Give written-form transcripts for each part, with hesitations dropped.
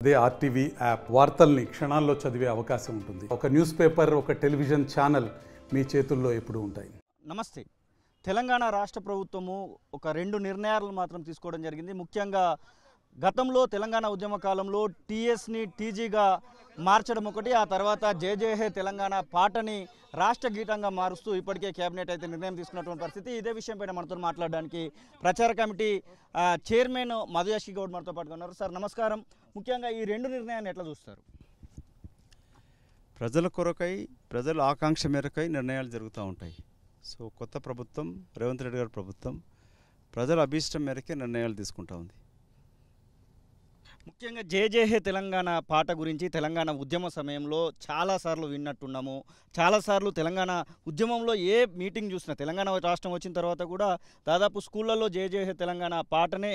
అదే RTV app వార్తల్ని క్షణాల్లో చదివే అవకాశం ఉంటుంది. ఒక న్యూస్ పేపర్, ఒక టెలివిజన్ ఛానల్ మీ చేతుల్లో ఎప్పుడూ ఉంటాయి. నమస్తే. తెలంగాణ రాష్ట్ర ప్రభుత్వము ఒక 2 నిర్ణయాలను మాత్రం తీసుకోవడం జరిగింది. ముఖ్యంగా గతంలో తెలంగాణ ఉద్యమ కాలంలో టీఎస్ని టీజీగా మార్చడం ఒకటి, ఆ తర్వాత జేజేహే తెలంగాణ పాటని రాష్ట్ర గీతంగా మారుస్తూ ఇప్పటికే కేబినెట్ అయితే నిర్ణయం తీసుకున్నటువంటి పరిస్థితి. ఇదే విషయంపైన మనతో మాట్లాడడానికి ప్రచార కమిటీ చైర్మన్ మధుయాష్కి గౌడ్ మనతో పాటుగా ఉన్నారు. సార్ నమస్కారం. ముఖ్యంగా ఈ 2 నిర్ణయాన్ని ఎట్లా చూస్తారు? ప్రజల కొరకై, ప్రజల ఆకాంక్ష మేరకై నిర్ణయాలు జరుగుతూ ఉంటాయి. సో కొత్త ప్రభుత్వం, రేవంత్ రెడ్డి గారి ప్రభుత్వం ప్రజల అభీష్టం మేరకే నిర్ణయాలు తీసుకుంటా ఉంది. ముఖ్యంగా జేజేహే తెలంగాణ పాట గురించి తెలంగాణ ఉద్యమ సమయంలో చాలాసార్లు విన్నట్టున్నాము. చాలాసార్లు తెలంగాణ ఉద్యమంలో ఏ మీటింగ్ చూసినా, తెలంగాణ రాష్ట్రం వచ్చిన తర్వాత కూడా దాదాపు స్కూళ్ళల్లో జేజేహే తెలంగాణ పాటనే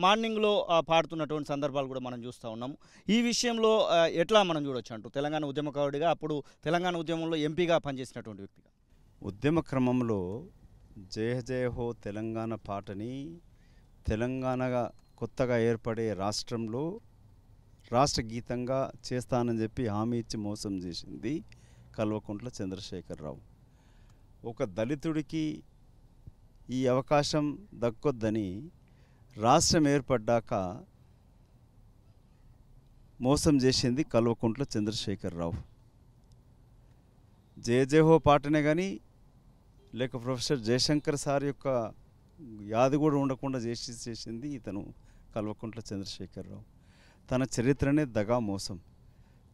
మార్నింగ్లో పాడుతున్నటువంటి సందర్భాలు కూడా మనం చూస్తూ ఉన్నాము. ఈ విషయంలో ఎట్లా మనం చూడొచ్చు అంటూ తెలంగాణ ఉద్యమకారుడిగా, అప్పుడు తెలంగాణ ఉద్యమంలో ఎంపీగా పనిచేసినటువంటి వ్యక్తిగా? ఉద్యమ క్రమంలో జయ జయ హో తెలంగాణ పాటని తెలంగాణగా కొత్తగా ఏర్పడే రాష్ట్రంలో రాష్ట్ర గీతంగా చేస్తానని చెప్పి హామీ ఇచ్చి మోసం చేసింది కల్వకుంట్ల చంద్రశేఖరరావు. ఒక దళితుడికి ఈ అవకాశం దక్కొద్దని రాష్ట్రం ఏర్పడ్డాక మోసం చేసింది కల్వకుంట్ల చంద్రశేఖరరావు. జయ జయ హో పాటనే కానీ లేక ప్రొఫెసర్ జయశంకర్ సార్ యొక్క యాది కూడా ఉండకుండా చేసింది ఇతను కల్వకుంట్ల చంద్రశేఖరరావు. తన చరిత్రనే దగా మోసం.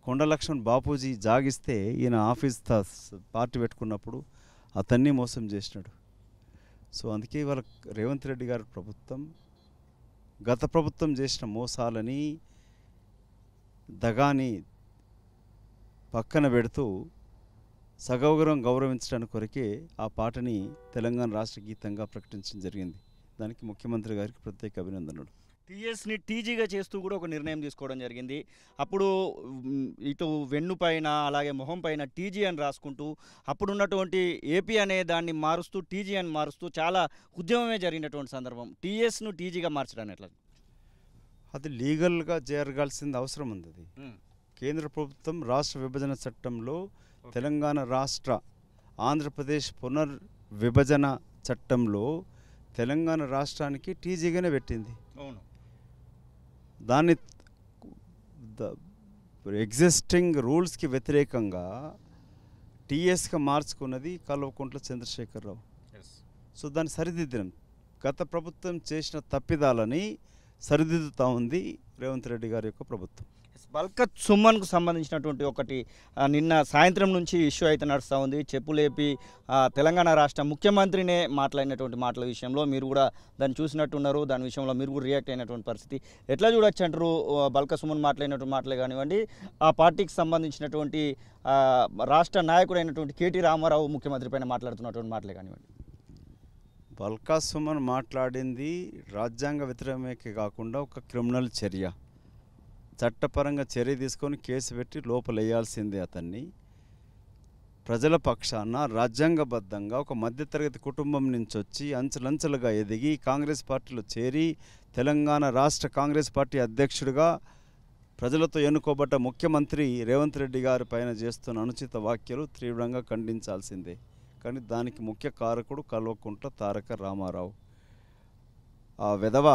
కొండ లక్ష్మణ్ బాపూజీ జాగిస్తే ఈయన ఆఫీస్ పార్టీ పెట్టుకున్నప్పుడు అతన్ని మోసం చేసినాడు. సో అందుకే ఇవాళ రేవంత్ రెడ్డి గారి ప్రభుత్వం గత ప్రభుత్వం చేసిన మోసాలని, దగాని పక్కన పెడుతూ సగౌరవం గౌరవించడానికి కొరకే ఆ పాటని తెలంగాణ రాష్ట్ర గీతంగా ప్రకటించడం జరిగింది. దానికి ముఖ్యమంత్రి గారికి ప్రత్యేక అభినందనలు. టీఎస్ని టీజీగా చేస్తూ కూడా ఒక నిర్ణయం తీసుకోవడం జరిగింది. అప్పుడు ఇటు వెన్ను పైన అలాగే మొహం పైన టీజీ అని రాసుకుంటూ అప్పుడున్నటువంటి ఏపీ అనే దాన్ని మారుస్తూ టీజీ అని మారుస్తూ చాలా ఉద్యమమే జరిగినటువంటి సందర్భం. టీఎస్ను టీజీగా మార్చడానికి ఎట్లా? అది లీగల్గా జరగాల్సిన అవసరం ఉంది. అది కేంద్ర ప్రభుత్వం రాష్ట్ర విభజన చట్టంలో తెలంగాణ రాష్ట్ర ఆంధ్రప్రదేశ్ పునర్విభజన చట్టంలో తెలంగాణ రాష్ట్రానికి టీజీగానే పెట్టింది. అవును. దాన్ని ఎగ్జిస్టింగ్ రూల్స్కి వ్యతిరేకంగా టీఎస్గా మార్చుకున్నది కల్వకుంట్ల చంద్రశేఖరరావు. సో దాన్ని సరిదిద్దడం, గత ప్రభుత్వం చేసిన తప్పిదాలని సరిదిద్దుతూ ఉంది రేవంత్ రెడ్డి గారి యొక్క ప్రభుత్వం. బల్కత్ సుమన్కు సంబంధించినటువంటి ఒకటి నిన్న సాయంత్రం నుంచి ఇష్యూ అయితే నడుస్తూ ఉంది. చెప్పులేపి తెలంగాణ రాష్ట్ర ముఖ్యమంత్రినే మాట్లాడినటువంటి మాటల విషయంలో మీరు కూడా దాన్ని చూసినట్టున్నారు. దాని విషయంలో మీరు కూడా రియాక్ట్ అయినటువంటి పరిస్థితి ఎట్లా చూడొచ్చు అంటారు? బల్కత్ సుమన్ మాట్లాడినటువంటి మాటలే కానివ్వండి, ఆ పార్టీకి సంబంధించినటువంటి రాష్ట్ర నాయకుడైనటువంటి కేటీ రామారావు ముఖ్యమంత్రి పైన మాట్లాడుతున్నటువంటి మాటలే కానివ్వండి. బల్కత్ సుమన్ మాట్లాడింది రాజ్యాంగ వ్యతిరేకమే కాకుండా ఒక క్రిమినల్ చర్య. చట్టపరంగా చర్య తీసుకొని కేసు పెట్టి లోపలేయాల్సిందే అతన్ని. ప్రజల పక్షాన రాజ్యాంగబద్ధంగా ఒక మధ్యతరగతి కుటుంబం నుంచి వచ్చి అంచెలంచెలుగా ఎదిగి కాంగ్రెస్ పార్టీలో చేరి తెలంగాణ రాష్ట్ర కాంగ్రెస్ పార్టీ అధ్యక్షుడిగా ప్రజలతో ఎన్నుకోబడ్డ ముఖ్యమంత్రి రేవంత్ రెడ్డి గారి పైన చేస్తున్న అనుచిత వ్యాఖ్యలు తీవ్రంగా ఖండించాల్సిందే. కానీ దానికి ముఖ్య కారకుడు కల్వకుంట్ల తారక రామారావు. ఆ విధవ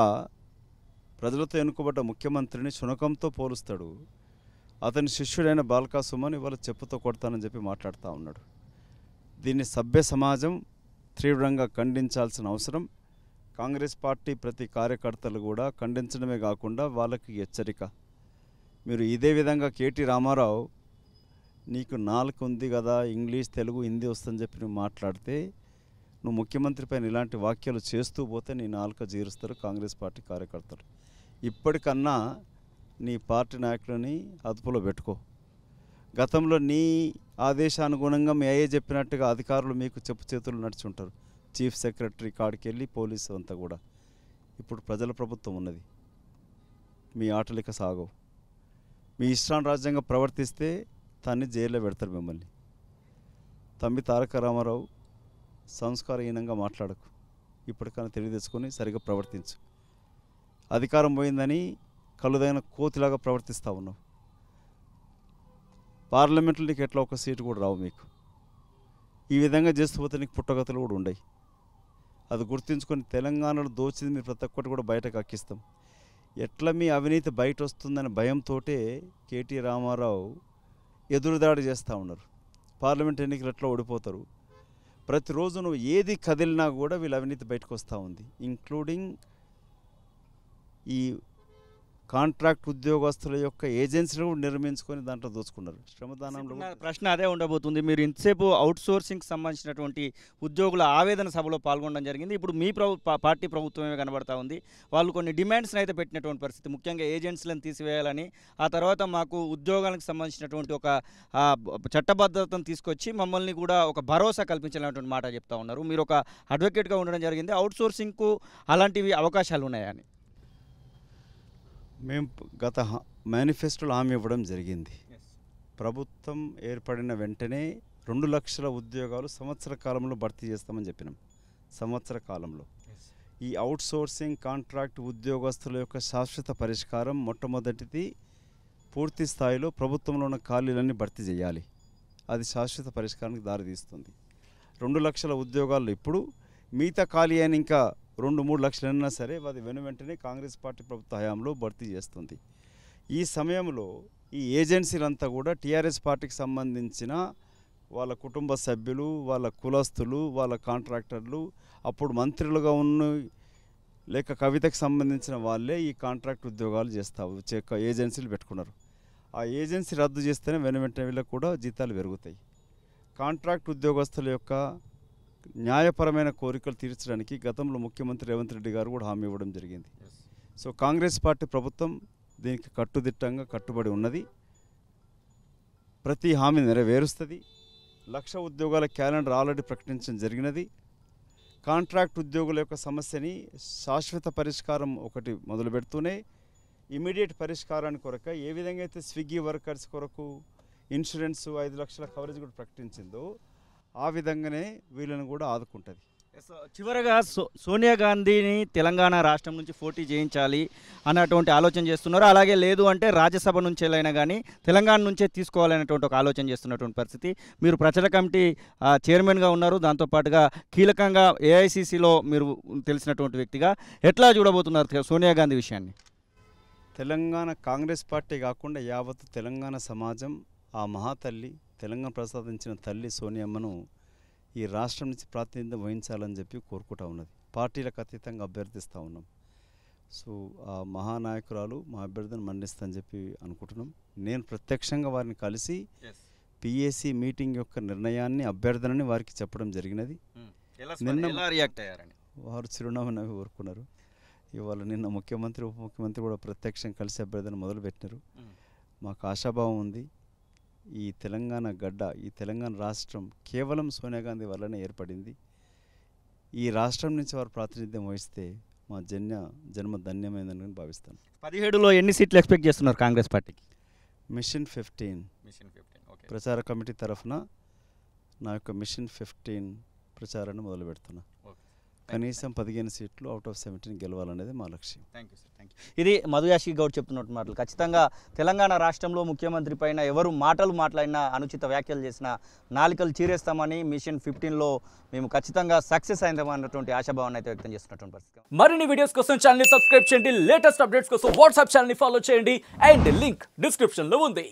ప్రజలతో ఎన్నుకోబడ్డ ముఖ్యమంత్రిని శునకంతో పోలుస్తాడు. అతని శిష్యుడైన బాల్కా సుమన్ ఇవాళ చెప్పుతో కొడతానని చెప్పి మాట్లాడుతూ ఉన్నాడు. దీన్ని సభ్య సమాజం తీవ్రంగా ఖండించాల్సిన అవసరం. కాంగ్రెస్ పార్టీ ప్రతి కార్యకర్తలు కూడా ఖండించడమే కాకుండా వాళ్ళకి హెచ్చరిక. మీరు ఇదే విధంగా కేటీ రామారావు నీకు నాలుక ఉంది కదా, ఇంగ్లీష్ తెలుగు హిందీ వస్తుందని చెప్పి నువ్వు మాట్లాడితే, నువ్వు ముఖ్యమంత్రి పైన ఇలాంటి వ్యాఖ్యలు చేస్తూ పోతే నీ నాలుక జీరుస్తారు కాంగ్రెస్ పార్టీ కార్యకర్తలు. ఇప్పటికన్నా నీ పార్టీ నాయకులని అదుపులో పెట్టుకో. గతంలో నీ ఆదేశానుగుణంగా మీ అయ్యే చెప్పినట్టుగా అధికారులు మీకు చెప్పు చేతులు నడుచుంటారు. చీఫ్ సెక్రటరీ కాడికి వెళ్ళి పోలీసు అంతా కూడా. ఇప్పుడు ప్రజల ప్రభుత్వం ఉన్నది, మీ ఆటలిక సాగవు. మీ ఇష్టానురాజ్యంగా ప్రవర్తిస్తే దాన్ని జైల్లో పెడతారు మిమ్మల్ని. తమ్మి తారక రామారావు సంస్కారహీనంగా మాట్లాడకు. ఇప్పటికైనా తెలివి తెచ్చుకొని సరిగ్గా ప్రవర్తించు. అధికారం పోయిందని కలుదైన కోతిలాగా ప్రవర్తిస్తూ ఉన్నావు. పార్లమెంట్లో నీకు ఎట్లా ఒక సీటు కూడా రావు మీకు. ఈ విధంగా చేస్తూ పోతే నీకు పుట్టగతులు కూడా ఉండయి. అది గుర్తుంచుకొని తెలంగాణలో దోచింది మీరు ప్రతి ఒక్కటి కూడా బయటకు అక్కిస్తాం. ఎట్లా మీ అవినీతి బయట వస్తుందనే భయంతో కేటీ రామారావు ఎదురుదాడి చేస్తూ ఉన్నారు. పార్లమెంట్ ఎన్నికలు ఎట్లా ఓడిపోతారు. ప్రతిరోజు నువ్వు ఏది కదిలినా కూడా వీళ్ళ అవినీతి బయటకు వస్తూ ఉంది. ఇంక్లూడింగ్ ఈ కాంట్రాక్ట్ ఉద్యోగస్తుల యొక్క ఏజెన్సీలు కూడా నిర్మించుకొని దాంట్లో దోచుకున్నారు. శ్రమదానంలో ప్రశ్న అదే ఉండబోతుంది. మీరు ఇంతసేపు అవుట్ సోర్సింగ్కి సంబంధించినటువంటి ఉద్యోగుల ఆవేదన సభలో పాల్గొనడం జరిగింది. ఇప్పుడు మీ పార్టీ ప్రభుత్వమే కనబడతా ఉంది. వాళ్ళు కొన్ని డిమాండ్స్ని అయితే పెట్టినటువంటి పరిస్థితి, ముఖ్యంగా ఏజెన్సీలను తీసివేయాలని, ఆ తర్వాత మాకు ఉద్యోగాలకు సంబంధించినటువంటి ఒక చట్టబద్ధతను తీసుకొచ్చి మమ్మల్ని కూడా ఒక భరోసా కల్పించాలనేటువంటి మాట చెప్తా ఉన్నారు. మీరు ఒక అడ్వకేట్గా ఉండడం జరిగింది. అవుట్ సోర్సింగ్కు అలాంటివి అవకాశాలు ఉన్నాయని మేము గత మేనిఫెస్టోలో హామీ ఇవ్వడం జరిగింది. ప్రభుత్వం ఏర్పడిన వెంటనే 2 లక్షల ఉద్యోగాలు సంవత్సర కాలంలో భర్తీ చేస్తామని చెప్పినాం. సంవత్సర కాలంలో ఈ అవుట్ సోర్సింగ్ కాంట్రాక్ట్ ఉద్యోగస్తుల యొక్క శాశ్వత పరిష్కారం మొట్టమొదటిది పూర్తి స్థాయిలో ప్రభుత్వంలో ఉన్న ఖాళీలన్నీ భర్తీ చేయాలి. అది శాశ్వత పరిష్కారానికి దారితీస్తుంది. 2 లక్షల ఉద్యోగాల్లో ఇప్పుడు మిగతా ఖాళీ అయిన ఇంకా 2-3 లక్షలు అయినా సరే అది వెంటనే కాంగ్రెస్ పార్టీ ప్రభుత్వ హయాంలో భర్తీ చేస్తుంది. ఈ సమయంలో ఈ ఏజెన్సీలంతా కూడా టీఆర్ఎస్ పార్టీకి సంబంధించిన వాళ్ళ కుటుంబ సభ్యులు, వాళ్ళ కులస్తులు, వాళ్ళ కాంట్రాక్టర్లు, అప్పుడు మంత్రులుగా ఉన్న లేక కవితకు సంబంధించిన వాళ్ళే ఈ కాంట్రాక్ట్ ఉద్యోగాలు చేస్తావు ఏజెన్సీలు పెట్టుకున్నారు. ఆ ఏజెన్సీ రద్దు చేస్తేనే వెంటనే వీళ్ళకు కూడా జీతాలు పెరుగుతాయి. కాంట్రాక్ట్ ఉద్యోగస్తుల యొక్క న్యాయపరమైన కోరికలు తీర్చడానికి గతంలో ముఖ్యమంత్రి రేవంత్ రెడ్డి గారు కూడా హామీ ఇవ్వడం జరిగింది. సో కాంగ్రెస్ పార్టీ ప్రభుత్వం దీనికి కట్టుదిట్టంగా కట్టుబడి ఉన్నది. ప్రతి హామీ నెరవేరుస్తుంది. 1,00,000 ఉద్యోగాల క్యాలెండర్ ఆల్రెడీ ప్రకటించడం జరిగినది. కాంట్రాక్ట్ ఉద్యోగుల యొక్క సమస్యని శాశ్వత పరిష్కారం ఒకటి మొదలు పెడుతూనే ఇమీడియట్ పరిష్కారానికి కొరక ఏ విధంగా అయితే స్విగ్గీ వర్కర్స్ కొరకు ఇన్సూరెన్స్ 5 లక్షల కవరేజ్ కూడా ప్రకటించిందో ఆ విధంగానే వీళ్ళని కూడా ఆదుకుంటుంది. చివరగా సోనియా గాంధీని తెలంగాణ రాష్ట్రం నుంచి పోటీ చేయించాలి అన్నటువంటి ఆలోచన చేస్తున్నారు. అలాగే లేదు అంటే రాజ్యసభ నుంచి వెళ్ళైనా కానీ తెలంగాణ నుంచే తీసుకోవాలనేటువంటి ఒక ఆలోచన చేస్తున్నటువంటి పరిస్థితి. మీరు ప్రచార కమిటీ చైర్మన్గా ఉన్నారు, దాంతోపాటుగా కీలకంగా ఏఐసిసిలో మీరు తెలిసినటువంటి వ్యక్తిగా ఎట్లా చూడబోతున్నారు సోనియా గాంధీ విషయాన్ని? తెలంగాణ కాంగ్రెస్ పార్టీ కాకుండా యావత్ తెలంగాణ సమాజం ఆ మహాతల్లి తెలంగాణ ప్రసాదించిన తల్లి సోనియమ్మను ఈ రాష్ట్రం నుంచి ప్రాతినిధ్యం వహించాలని చెప్పి కోరుకుంటా ఉన్నది. పార్టీలకు అతీతంగా అభ్యర్థిస్తూ ఉన్నాం. సో ఆ మహానాయకురాలు మా అభ్యర్థిని మండిస్తానని చెప్పి అనుకుంటున్నాం. నేను ప్రత్యక్షంగా వారిని కలిసి పిఏసీ మీటింగ్ యొక్క నిర్ణయాన్ని అభ్యర్థనని వారికి చెప్పడం జరిగినది. నిన్న రియాక్ట్ అయ్యారని వారు చిరునవ్వు నవ్వి కోరుకున్నారు. ఇవాళ నిన్న ముఖ్యమంత్రి ఉప ముఖ్యమంత్రి కూడా ప్రత్యక్షంగా కలిసి అభ్యర్థన మొదలుపెట్టినారు. మాకు ఆశాభావం ఉంది. ఈ తెలంగాణ గడ్డ, ఈ తెలంగాణ రాష్ట్రం కేవలం సోనియా గాంధీ వల్లనే ఏర్పడింది. ఈ రాష్ట్రం నుంచి వారు ప్రాతినిధ్యం వహిస్తే మా జన్మ ధన్యమైందని భావిస్తాను. 17లో ఎన్ని సీట్లు ఎక్స్పెక్ట్ చేస్తున్నారు కాంగ్రెస్ పార్టీకి? మిషన్ 15 ప్రచార కమిటీ తరఫున నా యొక్క మిషన్ 15 ప్రచారాన్ని మొదలు పెడుతున్నా. కనీసం 15 సీట్లు అవుట్ ఆఫ్ 17 గెలవాలనేది మా లక్ష్యం. Thank you sir, thank you. ఇది మధుయాషి గౌడ్ చెప్తున్నట్టు మాటలు. ఖచ్చితంగా తెలంగాణ రాష్ట్రంలో ముఖ్యమంత్రి పైన ఎవరు మాట్లాడినా, అనుచిత వ్యాఖ్యలు చేసినా నాలికలు చీరేస్తామని మిషన్ 15లో మేము ఖచ్చితంగా సక్సెస్ అయిందామన్నటువంటి ఆశాభావాన్ని అయితే వ్యక్తం చేస్తున్నటువంటి పరిస్థితి. మరిన్ని వీడియోస్ కోసం ఛానల్ ని సబ్స్క్రైబ్ చేయండి. లేటెస్ట్ అప్డేట్స్ కోసం వాట్సాప్ ఛానల్ ని ఫాలో చేయండి. అండ్ లింక్ డిస్క్రిప్షన్ లో ఉంది.